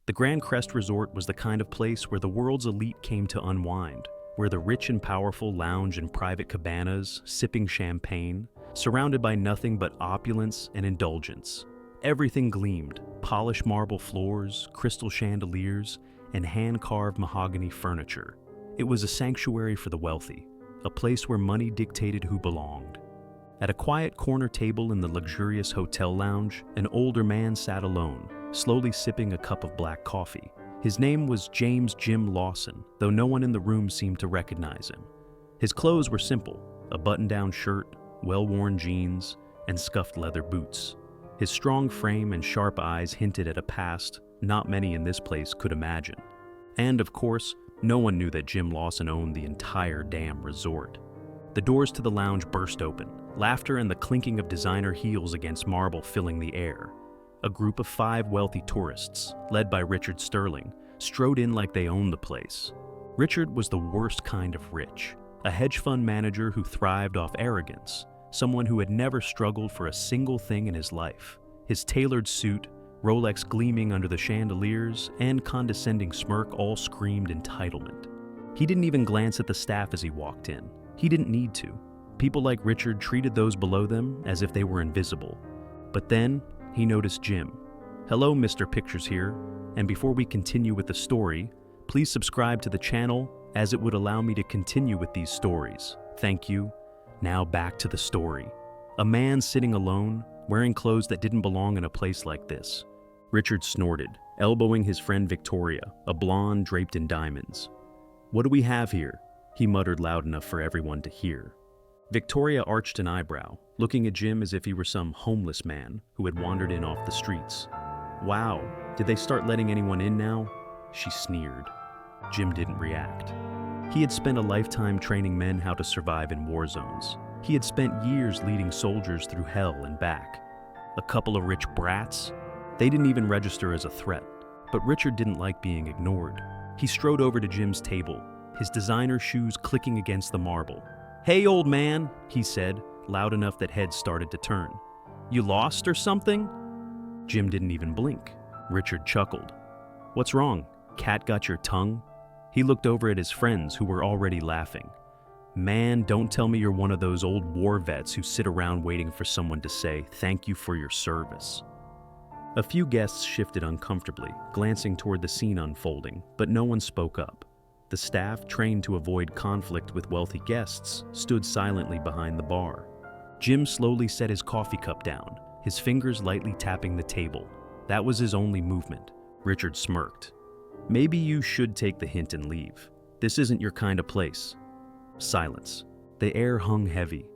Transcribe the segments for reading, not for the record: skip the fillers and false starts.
The Grand Crest Resort was the kind of place where the world's elite came to unwind, where the rich and powerful lounge in private cabanas, sipping champagne, surrounded by nothing but opulence and indulgence. Everything gleamed: polished marble floors, crystal chandeliers, and hand-carved mahogany furniture. It was a sanctuary for the wealthy, a place where money dictated who belonged. At a quiet corner table in the luxurious hotel lounge, an older man sat alone, slowly sipping a cup of black coffee. His name was James Jim Lawson, though no one in the room seemed to recognize him. His clothes were simple: a button-down shirt, well-worn jeans, and scuffed leather boots. His strong frame and sharp eyes hinted at a past not many in this place could imagine. And, of course, no one knew that Jim Lawson owned the entire damn resort. The doors to the lounge burst open, laughter and the clinking of designer heels against marble filling the air. A group of 5 wealthy tourists, led by Richard Sterling, strode in like they owned the place. Richard was the worst kind of rich, a hedge fund manager who thrived off arrogance, someone who had never struggled for a single thing in his life. His tailored suit, Rolex gleaming under the chandeliers, and condescending smirk all screamed entitlement. He didn't even glance at the staff as he walked in. He didn't need to. People like Richard treated those below them as if they were invisible. But then, he noticed Jim. "Hello, Mr. Pictures here, and before we continue with the story, please subscribe to the channel as it would allow me to continue with these stories. Thank you." Now back to the story. A man sitting alone, wearing clothes that didn't belong in a place like this. Richard snorted, elbowing his friend Victoria, a blonde draped in diamonds. "What do we have here?" he muttered loud enough for everyone to hear. Victoria arched an eyebrow, looking at Jim as if he were some homeless man who had wandered in off the streets. "Wow, did they start letting anyone in now?" she sneered. Jim didn't react. He had spent a lifetime training men how to survive in war zones. He had spent years leading soldiers through hell and back. A couple of rich brats? They didn't even register as a threat. But Richard didn't like being ignored. He strode over to Jim's table, his designer shoes clicking against the marble. "Hey, old man," he said, loud enough that heads started to turn. "You lost or something?" Jim didn't even blink. Richard chuckled. "What's wrong? Cat got your tongue?" He looked over at his friends who were already laughing. "Man, don't tell me you're one of those old war vets who sit around waiting for someone to say, 'Thank you for your service.'" A few guests shifted uncomfortably, glancing toward the scene unfolding, but no one spoke up. The staff, trained to avoid conflict with wealthy guests, stood silently behind the bar. Jim slowly set his coffee cup down, his fingers lightly tapping the table. That was his only movement. Richard smirked. "Maybe you should take the hint and leave. This isn't your kind of place." Silence. The air hung heavy.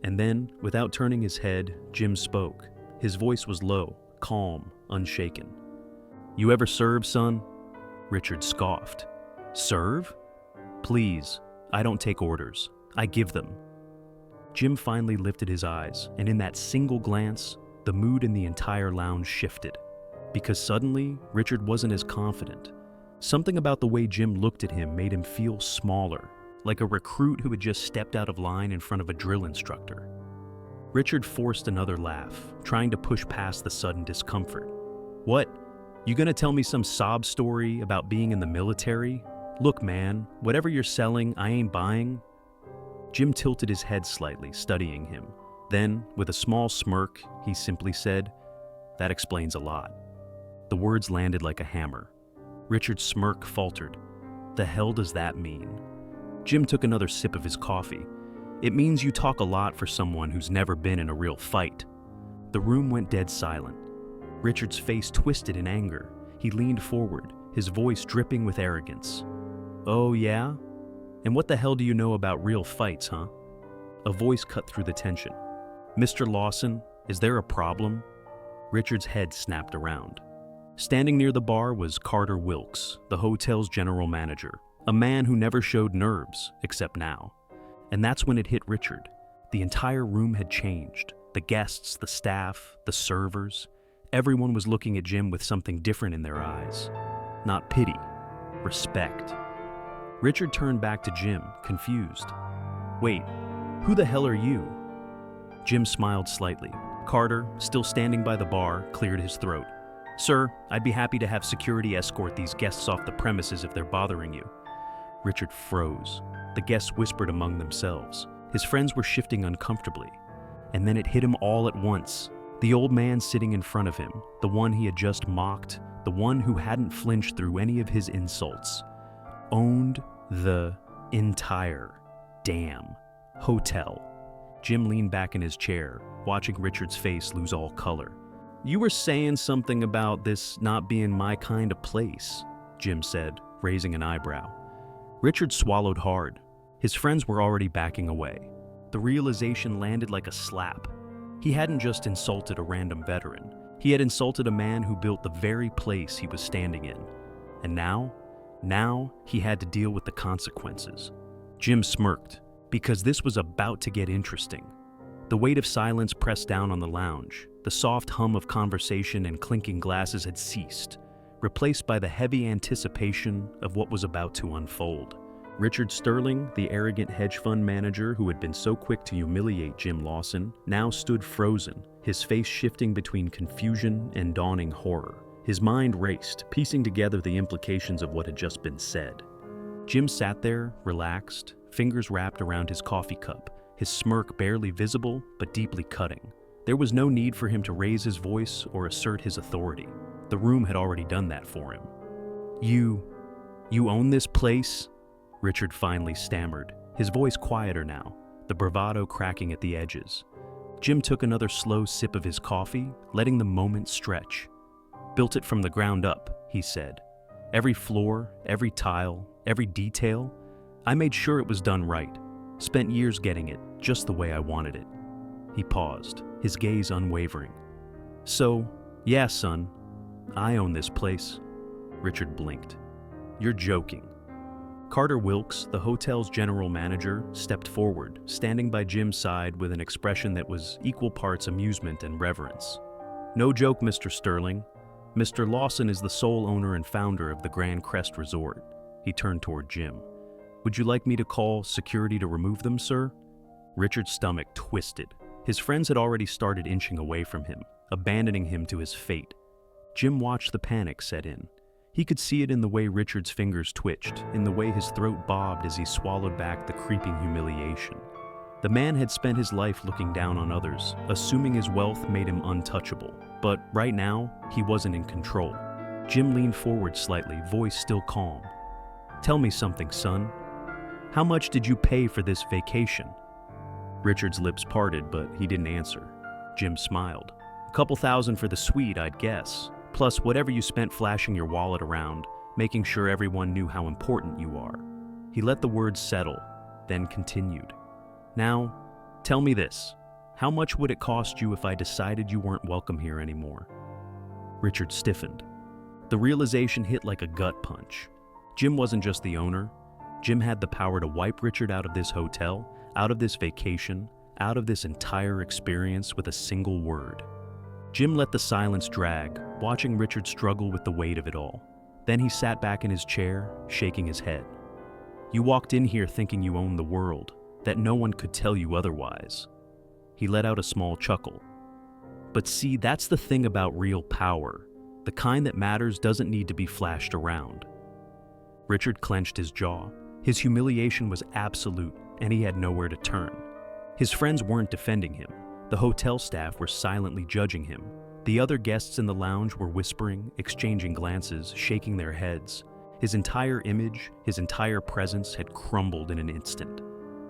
And then, without turning his head, Jim spoke. His voice was low, calm, unshaken. "You ever serve, son?" Richard scoffed. "Serve? Please, I don't take orders. I give them." Jim finally lifted his eyes, and in that single glance, the mood in the entire lounge shifted. Because suddenly, Richard wasn't as confident. Something about the way Jim looked at him made him feel smaller, like a recruit who had just stepped out of line in front of a drill instructor. Richard forced another laugh, trying to push past the sudden discomfort. "What? You gonna tell me some sob story about being in the military? Look, man, whatever you're selling, I ain't buying." Jim tilted his head slightly, studying him. Then, with a small smirk, he simply said, "That explains a lot." The words landed like a hammer. Richard's smirk faltered. "The hell does that mean?" Jim took another sip of his coffee. "It means you talk a lot for someone who's never been in a real fight." The room went dead silent. Richard's face twisted in anger. He leaned forward, his voice dripping with arrogance. "Oh, yeah? And what the hell do you know about real fights, huh?" A voice cut through the tension. "Mr. Lawson, is there a problem?" Richard's head snapped around. Standing near the bar was Carter Wilkes, the hotel's general manager, a man who never showed nerves, except now. And that's when it hit Richard. The entire room had changed. The guests, the staff, the servers. Everyone was looking at Jim with something different in their eyes. Not pity, respect. Richard turned back to Jim, confused. "Wait, who the hell are you?" Jim smiled slightly. Carter, still standing by the bar, cleared his throat. Sir, I'd be happy to have security escort these guests off the premises if they're bothering you. Richard froze. The guests whispered among themselves. His friends were shifting uncomfortably. And then it hit him all at once. The old man sitting in front of him, the one he had just mocked, the one who hadn't flinched through any of his insults, owned the entire damn hotel. Jim leaned back in his chair, watching Richard's face lose all color. You were saying something about this not being my kind of place, Jim said, raising an eyebrow. Richard swallowed hard. His friends were already backing away. The realization landed like a slap. He hadn't just insulted a random veteran. He had insulted a man who built the very place he was standing in. And now he had to deal with the consequences. Jim smirked, because this was about to get interesting. The weight of silence pressed down on the lounge. The soft hum of conversation and clinking glasses had ceased, replaced by the heavy anticipation of what was about to unfold. Richard Sterling, the arrogant hedge fund manager who had been so quick to humiliate Jim Lawson, now stood frozen, his face shifting between confusion and dawning horror. His mind raced, piecing together the implications of what had just been said. Jim sat there, relaxed, fingers wrapped around his coffee cup, his smirk barely visible but deeply cutting. There was no need for him to raise his voice or assert his authority. The room had already done that for him. You own this place?" Richard finally stammered, his voice quieter now, the bravado cracking at the edges. Jim took another slow sip of his coffee, letting the moment stretch. "Built it from the ground up," he said. "Every floor, every tile, every detail. I made sure it was done right. Spent years getting it, just the way I wanted it." He paused, his gaze unwavering. "So, yeah, son, I own this place." Richard blinked. "You're joking." Carter Wilkes, the hotel's general manager, stepped forward, standing by Jim's side with an expression that was equal parts amusement and reverence. "No joke, Mr. Sterling. Mr. Lawson is the sole owner and founder of the Grand Crest Resort." He turned toward Jim. "Would you like me to call security to remove them, sir?" Richard's stomach twisted. His friends had already started inching away from him, abandoning him to his fate. Jim watched the panic set in. He could see it in the way Richard's fingers twitched, in the way his throat bobbed as he swallowed back the creeping humiliation. The man had spent his life looking down on others, assuming his wealth made him untouchable. But right now, he wasn't in control. Jim leaned forward slightly, voice still calm. "Tell me something, son. How much did you pay for this vacation?" Richard's lips parted, but he didn't answer. Jim smiled. "A couple thousand for the suite, I'd guess. Plus whatever you spent flashing your wallet around, making sure everyone knew how important you are." He let the words settle, then continued. "Now, tell me this. How much would it cost you if I decided you weren't welcome here anymore?" Richard stiffened. The realization hit like a gut punch. Jim wasn't just the owner. Jim had the power to wipe Richard out of this hotel, out of this vacation, out of this entire experience with a single word. Jim let the silence drag, watching Richard struggle with the weight of it all. Then he sat back in his chair, shaking his head. "You walked in here thinking you owned the world, that no one could tell you otherwise." He let out a small chuckle. "But see, that's the thing about real power. The kind that matters doesn't need to be flashed around." Richard clenched his jaw. His humiliation was absolute, and he had nowhere to turn. His friends weren't defending him. The hotel staff were silently judging him. The other guests in the lounge were whispering, exchanging glances, shaking their heads. His entire image, his entire presence had crumbled in an instant.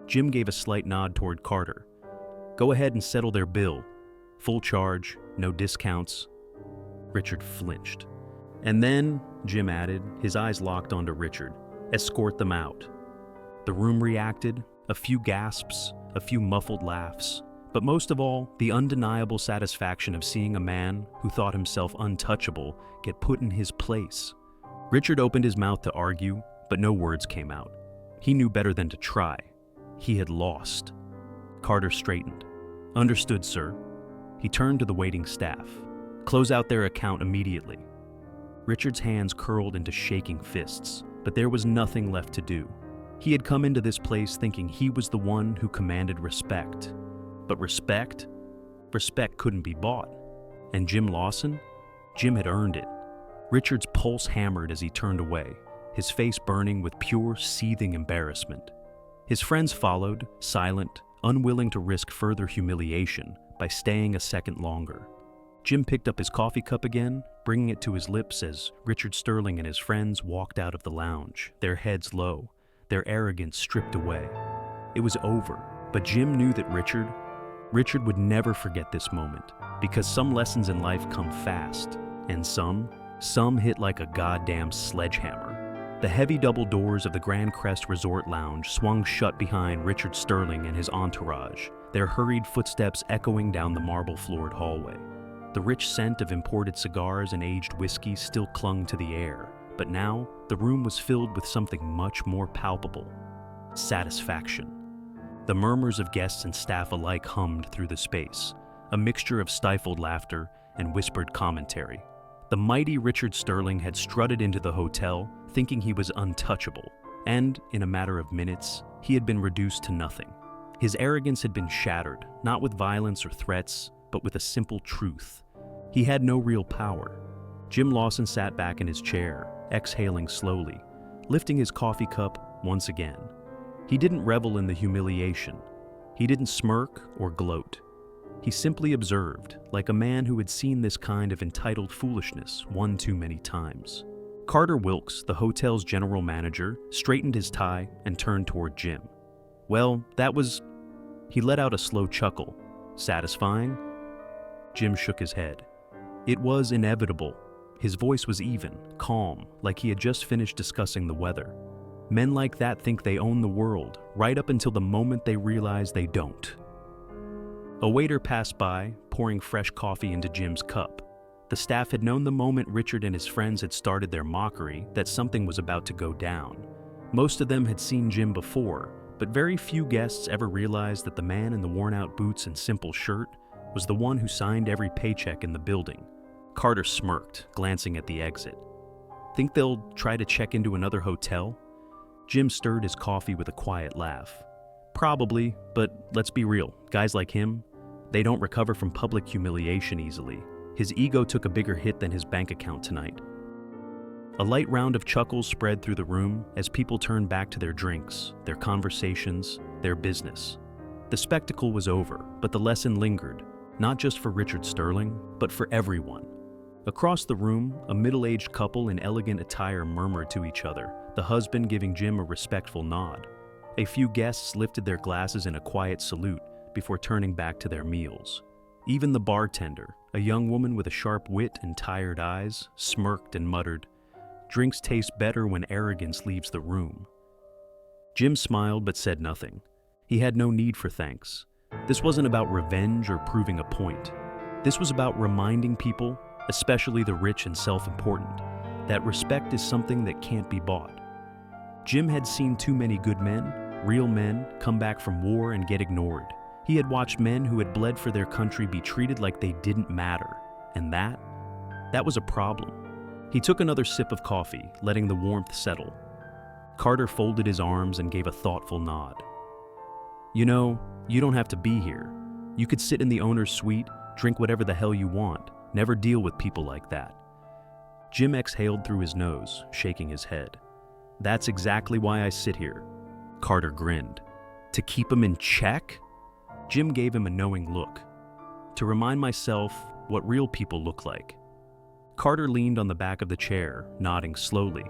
Jim gave a slight nod toward Carter. "Go ahead and settle their bill. Full charge, no discounts." Richard flinched. "And then," Jim added, his eyes locked onto Richard, "escort them out." The room reacted, a few gasps, a few muffled laughs. But most of all, the undeniable satisfaction of seeing a man who thought himself untouchable get put in his place. Richard opened his mouth to argue, but no words came out. He knew better than to try. He had lost. Carter straightened. "Understood, sir." He turned to the waiting staff. "Close out their account immediately." Richard's hands curled into shaking fists, but there was nothing left to do. He had come into this place thinking he was the one who commanded respect. But respect couldn't be bought. And Jim Lawson? Jim had earned it. Richard's pulse hammered as he turned away, his face burning with pure, seething embarrassment. His friends followed, silent, unwilling to risk further humiliation by staying a second longer. Jim picked up his coffee cup again, bringing it to his lips as Richard Sterling and his friends walked out of the lounge, their heads low, their arrogance stripped away. It was over, but Jim knew that Richard would never forget this moment, because some lessons in life come fast, and some hit like a goddamn sledgehammer. The heavy double doors of the Grand Crest Resort Lounge swung shut behind Richard Sterling and his entourage, their hurried footsteps echoing down the marble-floored hallway. The rich scent of imported cigars and aged whiskey still clung to the air, but now the room was filled with something much more palpable: satisfaction. The murmurs of guests and staff alike hummed through the space, a mixture of stifled laughter and whispered commentary. The mighty Richard Sterling had strutted into the hotel thinking he was untouchable, and in a matter of minutes, he had been reduced to nothing. His arrogance had been shattered, not with violence or threats, but with a simple truth. He had no real power. Jim Lawson sat back in his chair, exhaling slowly, lifting his coffee cup once again. He didn't revel in the humiliation. He didn't smirk or gloat. He simply observed, like a man who had seen this kind of entitled foolishness one too many times. Carter Wilkes, the hotel's general manager, straightened his tie and turned toward Jim. Well, he let out a slow chuckle. Satisfying? Jim shook his head. It was inevitable. His voice was even, calm, like he had just finished discussing the weather. Men like that think they own the world, right up until the moment they realize they don't. A waiter passed by, pouring fresh coffee into Jim's cup. The staff had known the moment Richard and his friends had started their mockery that something was about to go down. Most of them had seen Jim before, but very few guests ever realized that the man in the worn-out boots and simple shirt was the one who signed every paycheck in the building. Carter smirked, glancing at the exit. Think they'll try to check into another hotel? Jim stirred his coffee with a quiet laugh. Probably, but let's be real, guys like him, they don't recover from public humiliation easily. His ego took a bigger hit than his bank account tonight. A light round of chuckles spread through the room as people turned back to their drinks, their conversations, their business. The spectacle was over, but the lesson lingered, not just for Richard Sterling, but for everyone. Across the room, a middle-aged couple in elegant attire murmured to each other, the husband giving Jim a respectful nod. A few guests lifted their glasses in a quiet salute before turning back to their meals. Even the bartender, a young woman with a sharp wit and tired eyes, smirked and muttered, "Drinks taste better when arrogance leaves the room." Jim smiled but said nothing. He had no need for thanks. This wasn't about revenge or proving a point. This was about reminding people, especially the rich and self-important, that respect is something that can't be bought. Jim had seen too many good men, real men, come back from war and get ignored. He had watched men who had bled for their country be treated like they didn't matter, and that was a problem. He took another sip of coffee, letting the warmth settle. Carter folded his arms and gave a thoughtful nod. You know, you don't have to be here. You could sit in the owner's suite, drink whatever the hell you want, never deal with people like that. Jim exhaled through his nose, shaking his head. That's exactly why I sit here. Carter grinned. To keep him in check? Jim gave him a knowing look. To remind myself what real people look like. Carter leaned on the back of the chair, nodding slowly.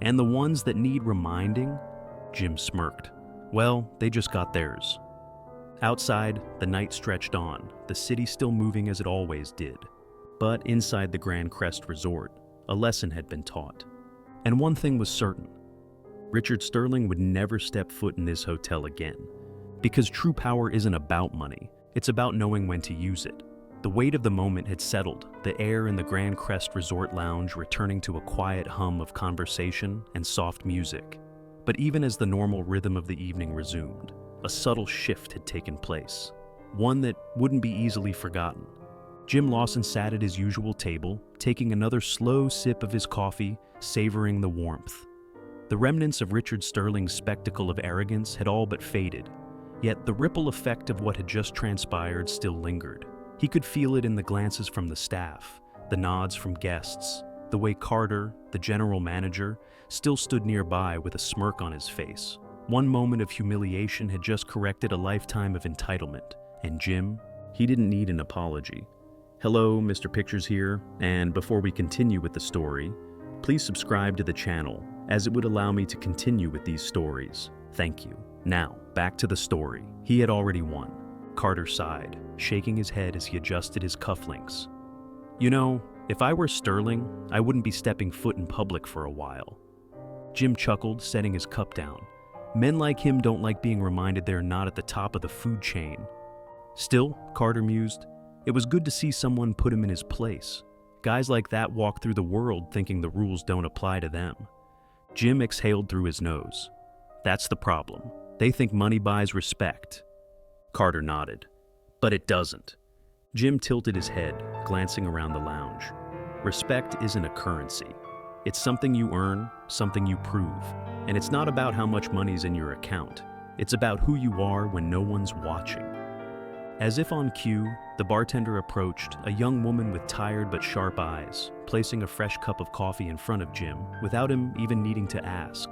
And the ones that need reminding? Jim smirked. Well, they just got theirs. Outside, the night stretched on, the city still moving as it always did. But inside the Grand Crest Resort, a lesson had been taught. And one thing was certain. Richard Sterling would never step foot in this hotel again. Because true power isn't about money, it's about knowing when to use it. The weight of the moment had settled, the air in the Grand Crest Resort Lounge returning to a quiet hum of conversation and soft music. But even as the normal rhythm of the evening resumed, a subtle shift had taken place, one that wouldn't be easily forgotten. Jim Lawson sat at his usual table, taking another slow sip of his coffee, savoring the warmth. The remnants of Richard Sterling's spectacle of arrogance had all but faded, yet the ripple effect of what had just transpired still lingered. He could feel it in the glances from the staff, the nods from guests, the way Carter, the general manager, still stood nearby with a smirk on his face. One moment of humiliation had just corrected a lifetime of entitlement, and Jim, he didn't need an apology. Hello, Mr. Pictures here, and before we continue with the story, please subscribe to the channel, as it would allow me to continue with these stories. Thank you. Now, back to the story. He had already won. Carter sighed, shaking his head as he adjusted his cufflinks. You know, if I were Sterling, I wouldn't be stepping foot in public for a while. Jim chuckled, setting his cup down. Men like him don't like being reminded they're not at the top of the food chain. Still, Carter mused, it was good to see someone put him in his place. Guys like that walk through the world thinking the rules don't apply to them. Jim exhaled through his nose. That's the problem. They think money buys respect. Carter nodded. But it doesn't. Jim tilted his head, glancing around the lounge. Respect isn't a currency. It's something you earn, something you prove. And it's not about how much money's in your account. It's about who you are when no one's watching. As if on cue, the bartender approached, a young woman with tired but sharp eyes, placing a fresh cup of coffee in front of Jim, without him even needing to ask.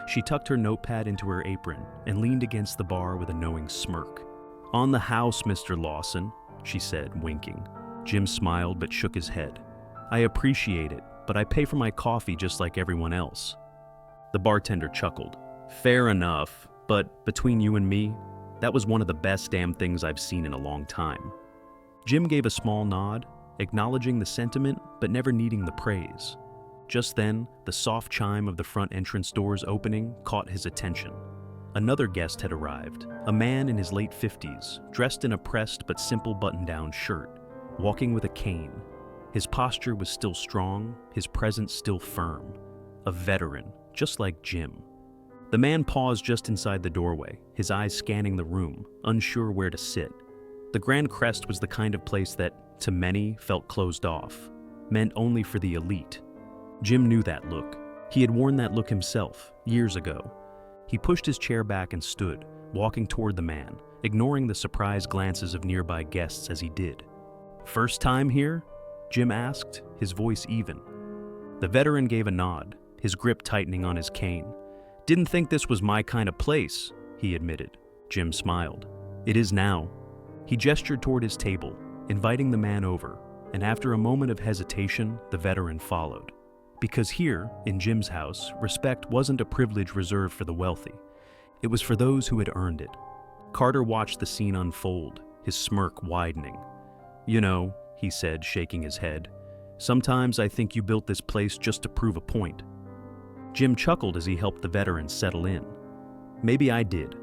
She tucked her notepad into her apron and leaned against the bar with a knowing smirk. On the house, Mr. Lawson, she said, winking. Jim smiled but shook his head. I appreciate it, but I pay for my coffee just like everyone else. The bartender chuckled. Fair enough, but between you and me, that was one of the best damn things I've seen in a long time. Jim gave a small nod, acknowledging the sentiment but never needing the praise. Just then, the soft chime of the front entrance doors opening caught his attention. Another guest had arrived, a man in his late 50s, dressed in a pressed but simple button-down shirt, walking with a cane. His posture was still strong, his presence still firm. A veteran, just like Jim. The man paused just inside the doorway, his eyes scanning the room, unsure where to sit. The Grand Crest was the kind of place that, to many, felt closed off, meant only for the elite. Jim knew that look. He had worn that look himself, years ago. He pushed his chair back and stood, walking toward the man, ignoring the surprised glances of nearby guests as he did. First time here? Jim asked, his voice even. The veteran gave a nod, his grip tightening on his cane. Didn't think this was my kind of place, he admitted. Jim smiled. It is now. He gestured toward his table, inviting the man over, and after a moment of hesitation, the veteran followed. Because here, in Jim's house, respect wasn't a privilege reserved for the wealthy. It was for those who had earned it. Carter watched the scene unfold, his smirk widening. You know, he said, shaking his head, sometimes I think you built this place just to prove a point. Jim chuckled as he helped the veteran settle in. Maybe I did.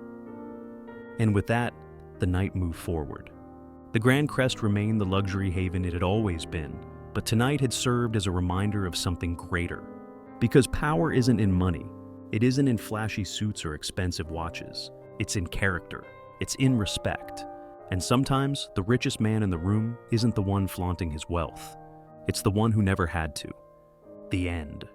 And with that, the night moved forward. The Grand Crest remained the luxury haven it had always been, but tonight had served as a reminder of something greater. Because power isn't in money. It isn't in flashy suits or expensive watches. It's in character. It's in respect. And sometimes, the richest man in the room isn't the one flaunting his wealth. It's the one who never had to. The end.